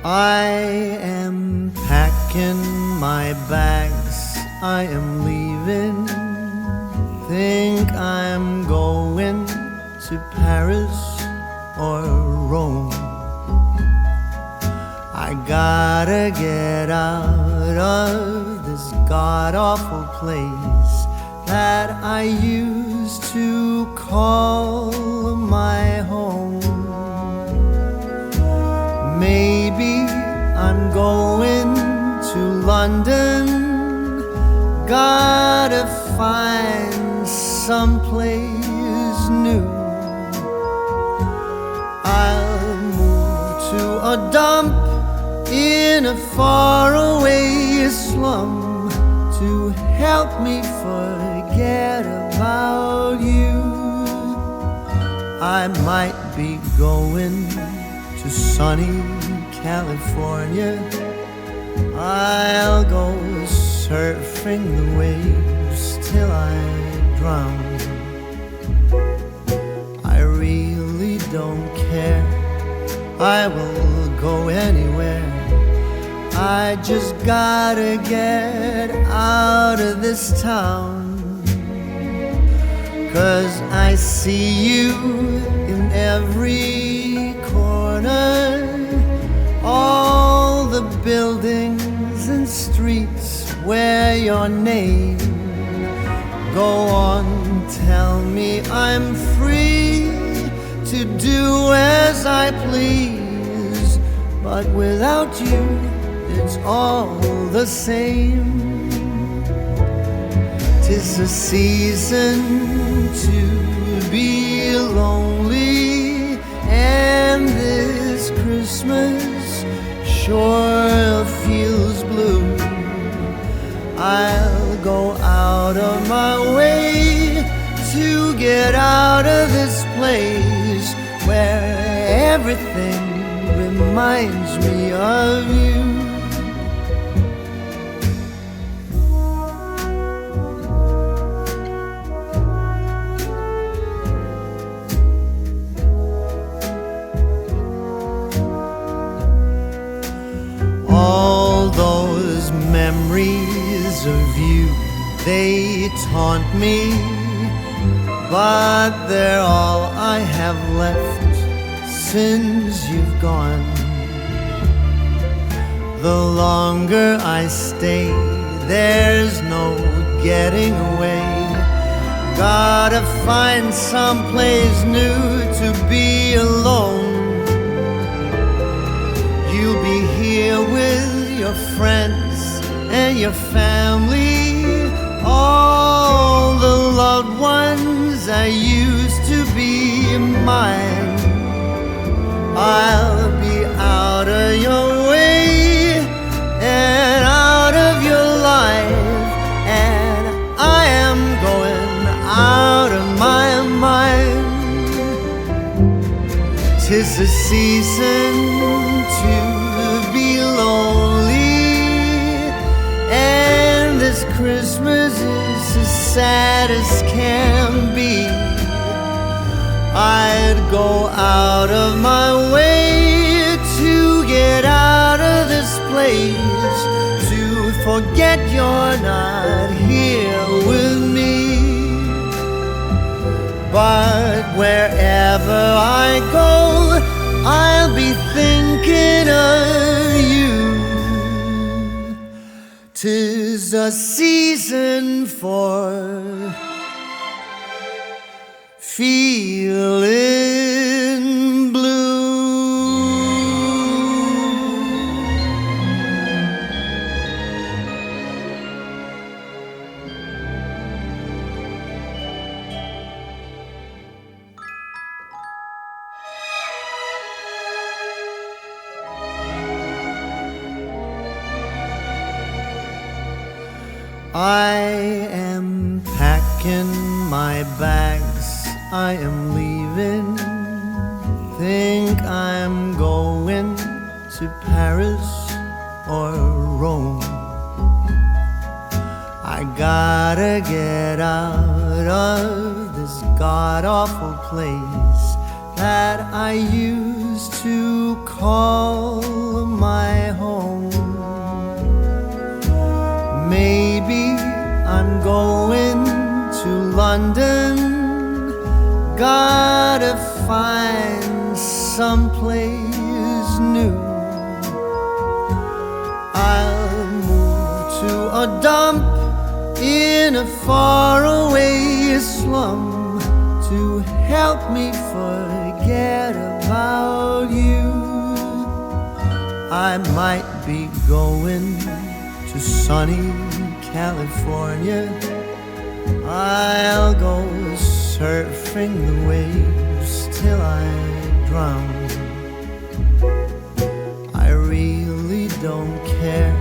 I am packing my bags, I am leaving. Think I'm going to Paris or Rome. I gotta get out of this god-awful place that I used to call my home. Maybe I'm going to London. Gotta find someplace new. I'll move to a dump in a faraway slum to help me forget about you. I might be going to sunny California. I'll go surfing the waves till I drown. I really don't care, I will go anywhere. I just gotta get out of this town. 'Cause I see you in every corner, all the buildings and streets where your name. Go on, tell me I'm free to do as I please, but without you it's all the same. 'Tis a season to be lonely, and this Christmas sure feels blue. I'll go out of my way to get out of this place where everything reminds me of you. All those memories of you, they taunt me, but they're all I have left since you've gone. The longer I stay, there's no getting away. Gotta find someplace new to be alone. You'll be here with your friends and your family, all the loved ones that used to be mine. I'll be out of your way and out of your life, and I am going out of my mind. 'Tis a season to be lonely, and this Christmas is as sad as can be. I'd go out of my way to get out of this place, to forget you're not here with me. But wherever I go, I'll be thinking of you. 'Tis a season for feeling blue. I am packing my bags, I am leaving. Think I'm going to Paris or Rome. I gotta get out of this god-awful place that I used used to call my home. Maybe I'm going to London. Gotta find someplace new. I'll move to a dump in a faraway slum to help me forget about you. I might be going to sunny California. I'll go surfing the waves till I drown. I really don't care.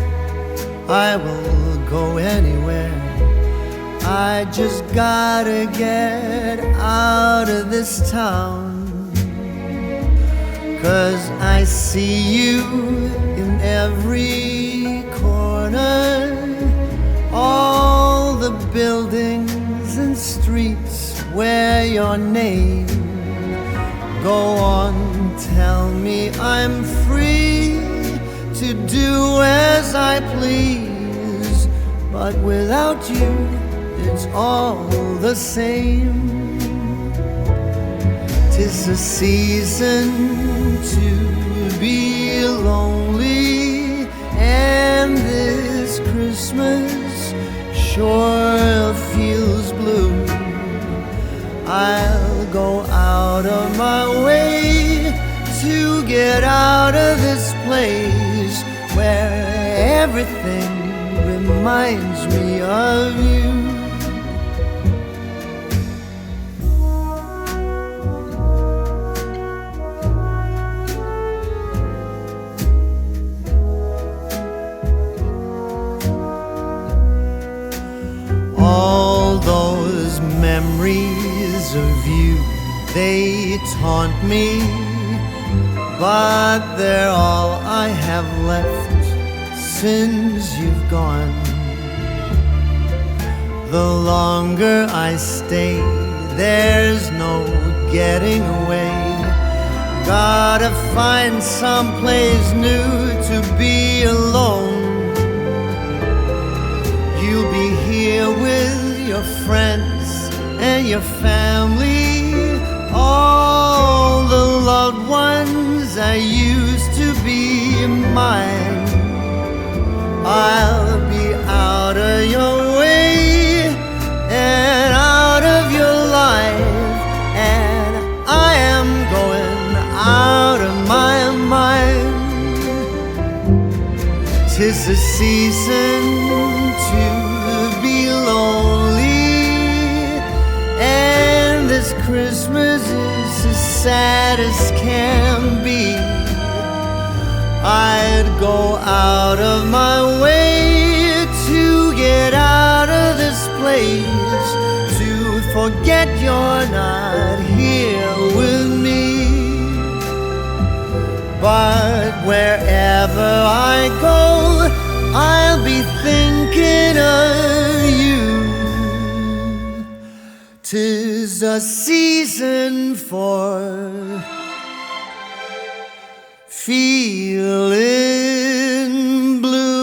I will go anywhere. I just gotta get out of this town. 'Cause I see you in every corner. All the buildings and streets wear your name. Go on, tell me I'm free to do as I please. But without you, it's all the same. 'Tis a season to be lonely, and this Christmas sure feels blue. I'll go out of my way to get out of this place where everything reminds me of you. All those memories of you, they taunt me, but they're all I have left since you've gone. The longer I stay, there's no getting away. Gotta find someplace new to be alone. You'll be here with your friends and your family, all the loved ones that used to be mine. I'll be out of your way and out of your life, and I am going out of my mind. 'Tis a season to be lonely, and this Christmas is as sad as can be. I'd go out of my way to get out of this place, to forget you're not here with me. But wherever I go, I'll be thinking of you. 'Tis a season for feeling blue.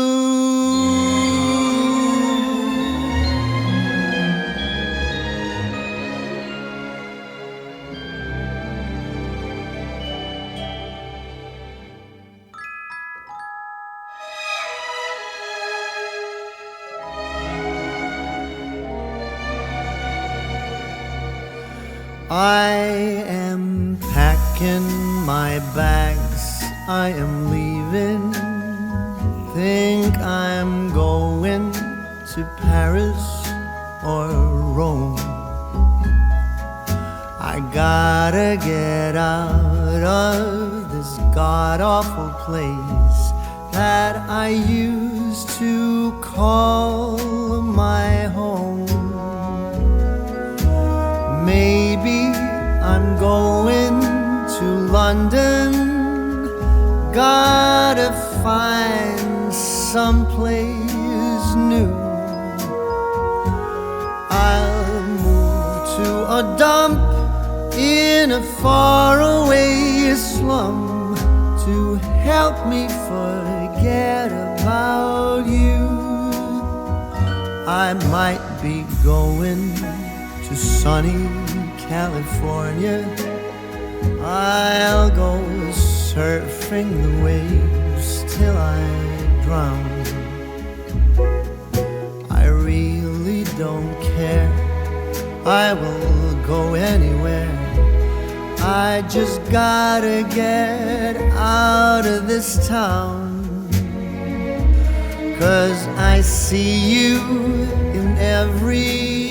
I am packing my bags, I am leaving. Think I'm going to Paris or Rome. I gotta get out of this god-awful place that I used to call my home. Maybe I'm going to London. Gotta find someplace new. I'll move to a dump in a faraway slum help me forget about you. I might be going to sunny California. I'll go surfing the waves till I drown. I really don't care, I will go anywhere. I just gotta get out of this town. 'Cause I see you in every